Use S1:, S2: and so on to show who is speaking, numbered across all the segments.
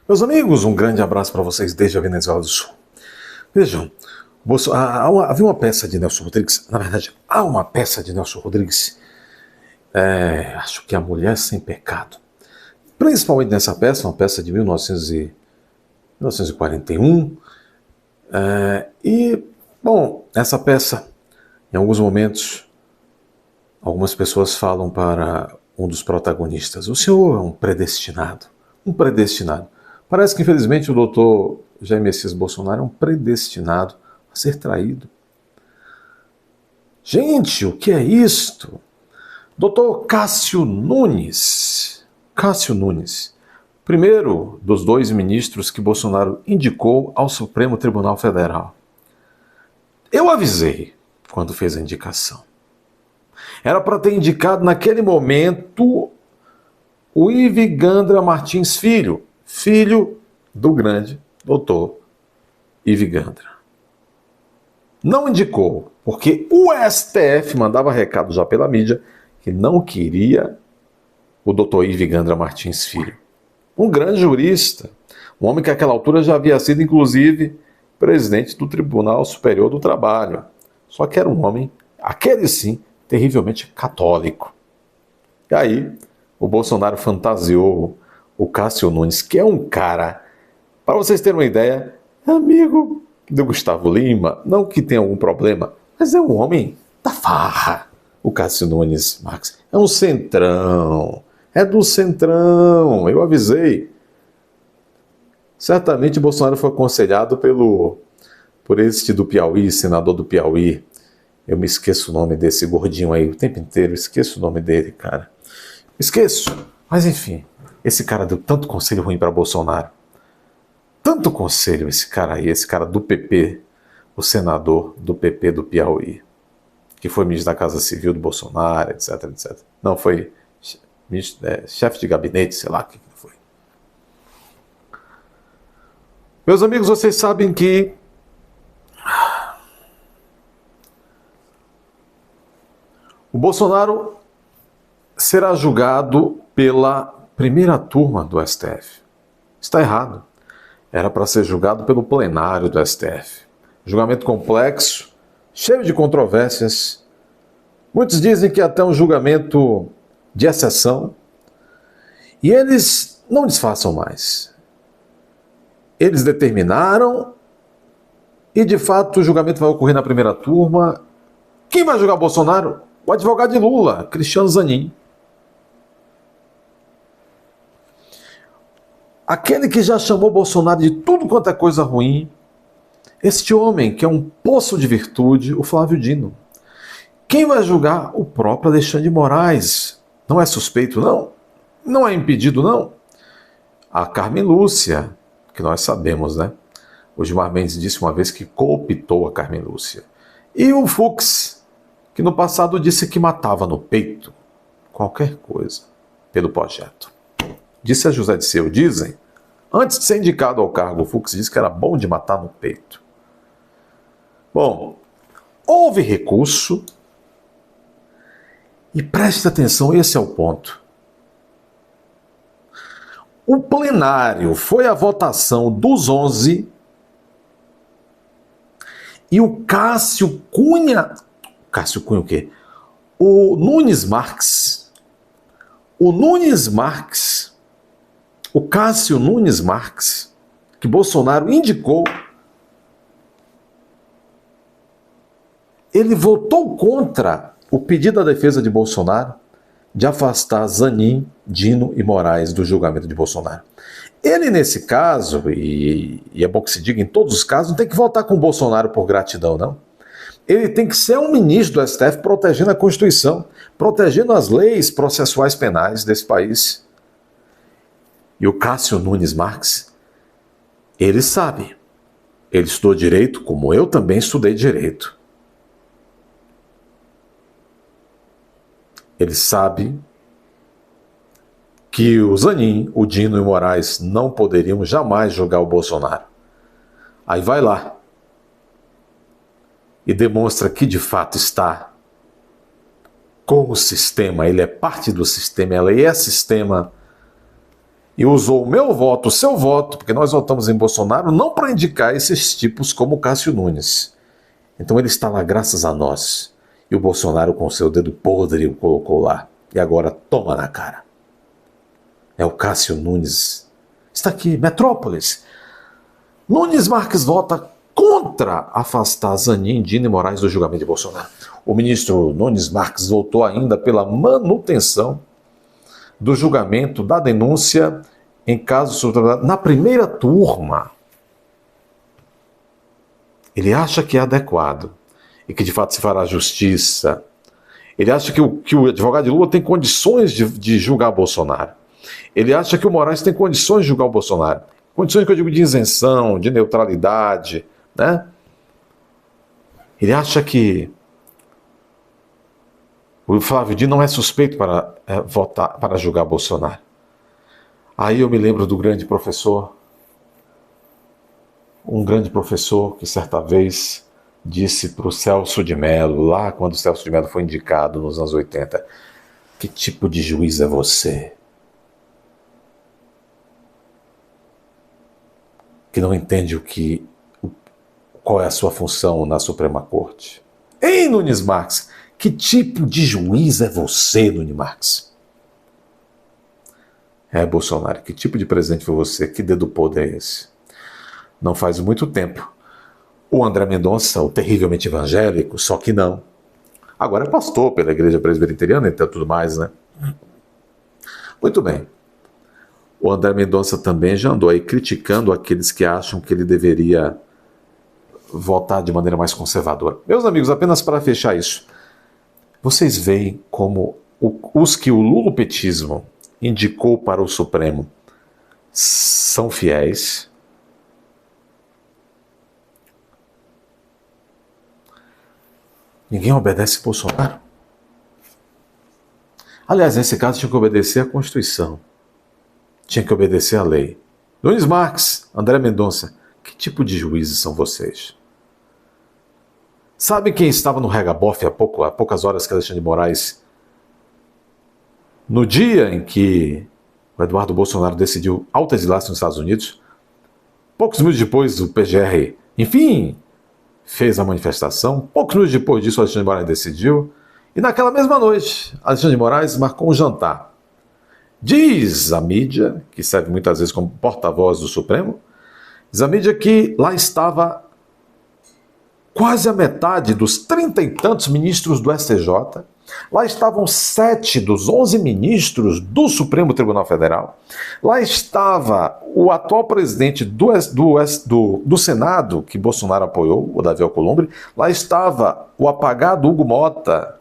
S1: Meus amigos, um grande abraço para vocês desde a Venezuela do Sul. Vejam, havia uma peça de Nelson Rodrigues, na verdade, há uma peça de Nelson Rodrigues, acho que A Mulher Sem Pecado. Principalmente nessa peça, uma peça de 1941. Bom, essa peça, em alguns momentos, algumas pessoas falam para um dos protagonistas: o senhor é um predestinado. Um predestinado. Parece que, infelizmente, o doutor Jair Messias Bolsonaro é um predestinado a ser traído. Gente, o que é isto? Doutor Cássio Nunes, primeiro dos dois ministros que Bolsonaro indicou ao Supremo Tribunal Federal. Eu avisei quando fez a indicação. Era para ter indicado naquele momento o Ivigandra Martins Filho, filho do grande doutor Ivigandra. Não indicou, porque o STF mandava recado já pela mídia que não queria o doutor Ivigandra Martins Filho. Um grande jurista, um homem que àquela altura já havia sido, inclusive, presidente do Tribunal Superior do Trabalho. Só que era um homem, aquele sim, terrivelmente católico. E aí, o Bolsonaro fantasiou o Cássio Nunes, que é um cara, para vocês terem uma ideia, amigo do Gustavo Lima, não que tenha algum problema, mas é um homem da farra. O Cássio Nunes Marques é um centrão, é do centrão, eu avisei. Certamente Bolsonaro foi aconselhado por este do Piauí, senador do Piauí. Eu me esqueço o nome desse gordinho aí o tempo inteiro, esqueço o nome dele, cara. Esqueço, mas enfim, esse cara deu tanto conselho ruim para Bolsonaro. Tanto conselho esse cara aí, esse cara do PP, o senador do PP do Piauí, que foi ministro da Casa Civil do Bolsonaro, etc, etc. Não, foi chefe de gabinete, sei lá o que foi. Meus amigos, vocês sabem que o Bolsonaro será julgado pela primeira turma do STF. Está errado. Era para ser julgado pelo plenário do STF. Julgamento complexo, cheio de controvérsias. Muitos dizem que até um julgamento de exceção. E eles não disfarçam mais. Eles determinaram e, de fato, o julgamento vai ocorrer na primeira turma. Quem vai julgar Bolsonaro? O advogado de Lula, Cristiano Zanin. Aquele que já chamou Bolsonaro de tudo quanto é coisa ruim. Este homem, que é um poço de virtude, o Flávio Dino. Quem vai julgar? O próprio Alexandre de Moraes. Não é suspeito, não? Não é impedido, não? A Carmen Lúcia, que nós sabemos, né? O Gilmar Mendes disse uma vez que cooptou a Carmen Lúcia. E o Fux, que no passado disse que matava no peito qualquer coisa pelo projeto. Disse a José Disseu, dizem, antes de ser indicado ao cargo, o Fux disse que era bom de matar no peito. Bom, houve recurso e preste atenção, esse é o ponto. O plenário foi a votação dos 11 e o Cássio Cunha o quê? O Cássio Nunes Marques, que Bolsonaro indicou, ele votou contra o pedido da defesa de Bolsonaro de afastar Zanin, Dino e Moraes do julgamento de Bolsonaro. Ele, nesse caso, e é bom que se diga em todos os casos, não tem que votar com Bolsonaro por gratidão, não. Ele tem que ser um ministro do STF protegendo a Constituição, protegendo as leis processuais penais desse país. E o Cássio Nunes Marques, ele sabe. Ele estudou direito, como eu também estudei direito. Ele sabe que o Zanin, o Dino e o Moraes não poderiam jamais julgar o Bolsonaro. Aí vai lá e demonstra que de fato está com o sistema, ele é parte do sistema, ela é sistema, e usou o meu voto, o seu voto, porque nós votamos em Bolsonaro, não para indicar esses tipos como Cássio Nunes. Então ele está lá graças a nós. E o Bolsonaro com seu dedo podre o colocou lá. E agora toma na cara. É o Cássio Nunes. Está aqui, Metrópolis. Nunes Marques vota contra afastar Zanin, Dino e Moraes do julgamento de Bolsonaro. O ministro Nunes Marques votou ainda pela manutenção do julgamento da denúncia em caso na primeira turma. Ele acha que é adequado e que de fato se fará justiça. Ele acha que o advogado de Lula tem condições de julgar Bolsonaro. Ele acha que o Moraes tem condições de julgar o Bolsonaro. Condições que eu digo de isenção, de neutralidade, né? Ele acha que o Flávio Dino não é suspeito para votar, para julgar Bolsonaro. Aí eu me lembro do grande professor, um grande professor que certa vez disse para o Celso de Mello, lá quando o Celso de Mello foi indicado nos anos 80, que tipo de juiz é você? Que não entende qual é a sua função na Suprema Corte. Ei, Nunes Marques, que tipo de juiz é você, Nunes Marques? Bolsonaro, que tipo de presidente foi você? Que dedo podre é esse? Não faz muito tempo. O André Mendonça, o terrivelmente evangélico, só que não. Agora é pastor pela Igreja Presbiteriana e tudo mais, né? Muito bem. O André Mendonça também já andou aí criticando aqueles que acham que ele deveria votar de maneira mais conservadora. Meus amigos, apenas para fechar isso, vocês veem como os que o lulopetismo indicou para o Supremo são fiéis. Ninguém obedece Bolsonaro. Aliás, nesse caso tinha que obedecer à Constituição. Tinha que obedecer à lei. Nunes Marques, André Mendonça, que tipo de juízes são vocês? Sabe quem estava no regabofe há poucas horas que Alexandre de Moraes, no dia em que o Eduardo Bolsonaro decidiu autoexilar-se nos Estados Unidos, poucos minutos depois o PGR, enfim, fez a manifestação, poucos minutos depois disso Alexandre de Moraes decidiu, e naquela mesma noite Alexandre de Moraes marcou um jantar. Diz a mídia, que serve muitas vezes como porta-voz do Supremo, diz a mídia que lá estava quase a metade dos 30 e tantos ministros do STJ, lá estavam 7 dos 11 ministros do Supremo Tribunal Federal, lá estava o atual presidente do Senado, que Bolsonaro apoiou, o Davi Alcolumbre, lá estava o apagado Hugo Mota,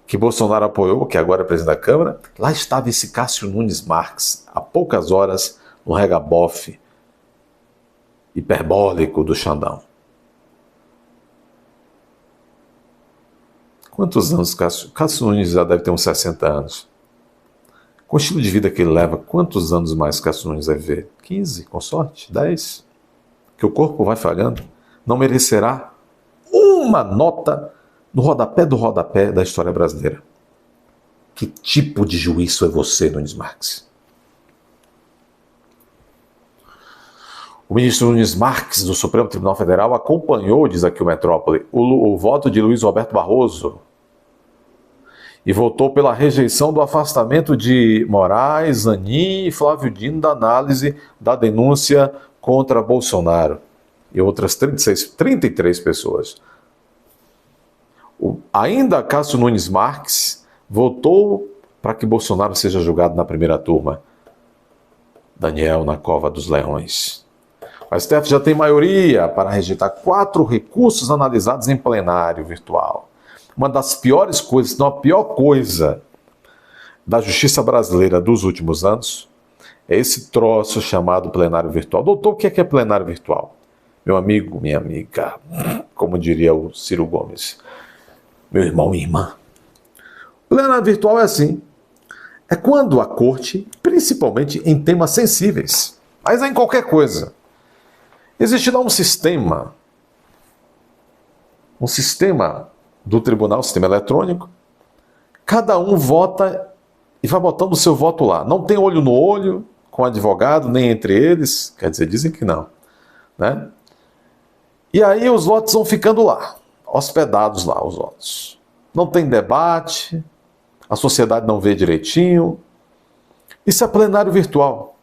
S1: que Bolsonaro apoiou, que agora é presidente da Câmara, lá estava esse Cássio Nunes Marques, há poucas horas, no regabofe hiperbólico do Xandão. Quantos anos Cássio Nunes já deve ter uns 60 anos? Com o estilo de vida que ele leva, quantos anos mais Cássio Nunes vai viver? 15, com sorte? 10? Que o corpo vai falhando? Não merecerá uma nota no rodapé do rodapé da história brasileira. Que tipo de juízo é você, Nunes Marques? O ministro Nunes Marques, do Supremo Tribunal Federal, acompanhou, diz aqui o Metrópole, o voto de Luiz Roberto Barroso e votou pela rejeição do afastamento de Moraes, Zanin e Flávio Dino da análise da denúncia contra Bolsonaro e outras 33 pessoas. Ainda Cássio Nunes Marques votou para que Bolsonaro seja julgado na primeira turma. Daniel na cova dos leões. O STF já tem maioria para rejeitar 4 recursos analisados em plenário virtual. Uma das piores coisas, se não a pior coisa da justiça brasileira dos últimos anos é esse troço chamado plenário virtual. Doutor, o que é plenário virtual? Meu amigo, minha amiga, como diria o Ciro Gomes, meu irmão e irmã. Plenário virtual é assim. É quando a corte, principalmente em temas sensíveis, mas é em qualquer coisa, existe lá um sistema do tribunal, sistema eletrônico, cada um vota e vai botando o seu voto lá. Não tem olho no olho com advogado, nem entre eles, quer dizer, dizem que não, né? E aí os votos vão ficando lá, hospedados lá, os votos. Não tem debate, a sociedade não vê direitinho. Isso é plenário virtual.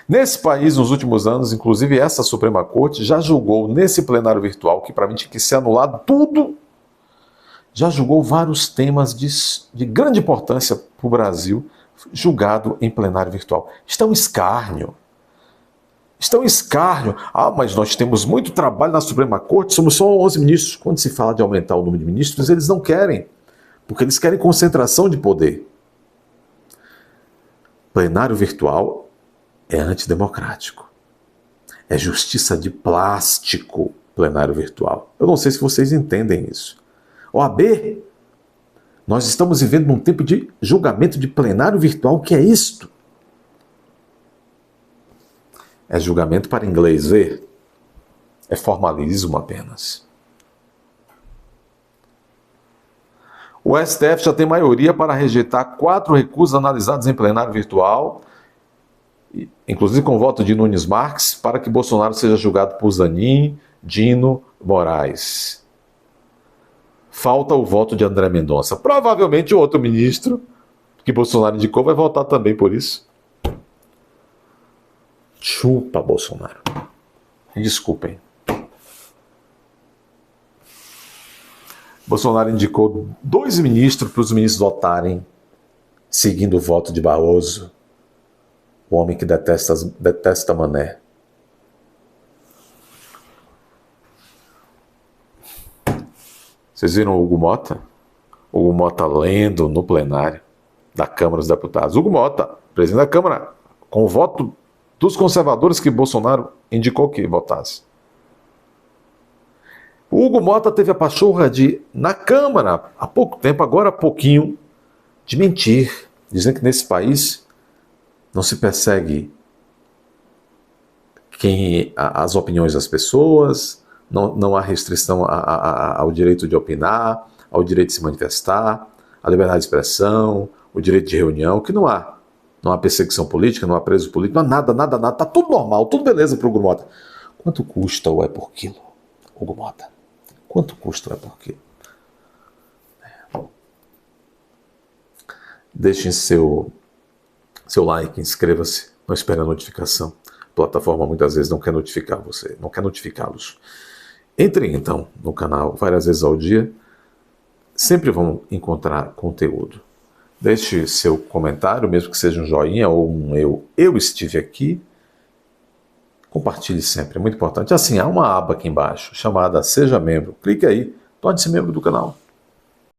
S1: Nesse país, nos últimos anos, inclusive essa Suprema Corte já julgou nesse plenário virtual, que para mim tinha que ser anulado tudo, já julgou vários temas de grande importância para o Brasil, julgado em plenário virtual. Isto é um escárnio. Isto é um escárnio. Ah, mas nós temos muito trabalho na Suprema Corte, somos só 11 ministros. Quando se fala de aumentar o número de ministros, eles não querem, porque eles querem concentração de poder. Plenário virtual é antidemocrático. É justiça de plástico, plenário virtual. Eu não sei se vocês entendem isso. OAB, nós estamos vivendo num tempo de julgamento de plenário virtual. O que é isto? É julgamento para inglês ver? É formalismo apenas. O STF já tem maioria para rejeitar 4 recursos analisados em plenário virtual, inclusive com o voto de Nunes Marques, para que Bolsonaro seja julgado por Zanin, Dino, Moraes. Falta o voto de André Mendonça. Provavelmente o outro ministro que Bolsonaro indicou vai votar também por isso. Chupa, Bolsonaro. Desculpem. Bolsonaro indicou 2 ministros para os ministros votarem, seguindo o voto de Barroso, o homem que detesta Mané. Vocês viram o Hugo Mota? O Hugo Mota lendo no plenário da Câmara dos Deputados. Hugo Mota, presidente da Câmara, com o voto dos conservadores que Bolsonaro indicou que votasse. O Hugo Mota teve a pachorra de, na Câmara, há pouco tempo, agora há pouquinho, de mentir, dizendo que nesse país não se persegue as opiniões das pessoas, não há restrição ao direito de opinar, ao direito de se manifestar, à liberdade de expressão, o direito de reunião, que não há. Não há perseguição política, não há preso político, não há nada. Tá tudo normal, tudo beleza para o Hugo Mota. Quanto custa o é por quilo, Hugo Mota? Quanto custa o é por quilo? Deixem seu like, inscreva-se, não espere a notificação. A plataforma muitas vezes não quer notificar você, não quer notificá-los. Entrem então no canal várias vezes ao dia, sempre vão encontrar conteúdo. Deixe seu comentário, mesmo que seja um joinha ou um eu estive aqui. Compartilhe sempre, é muito importante. Assim, há uma aba aqui embaixo chamada Seja Membro. Clique aí, torne-se membro do canal.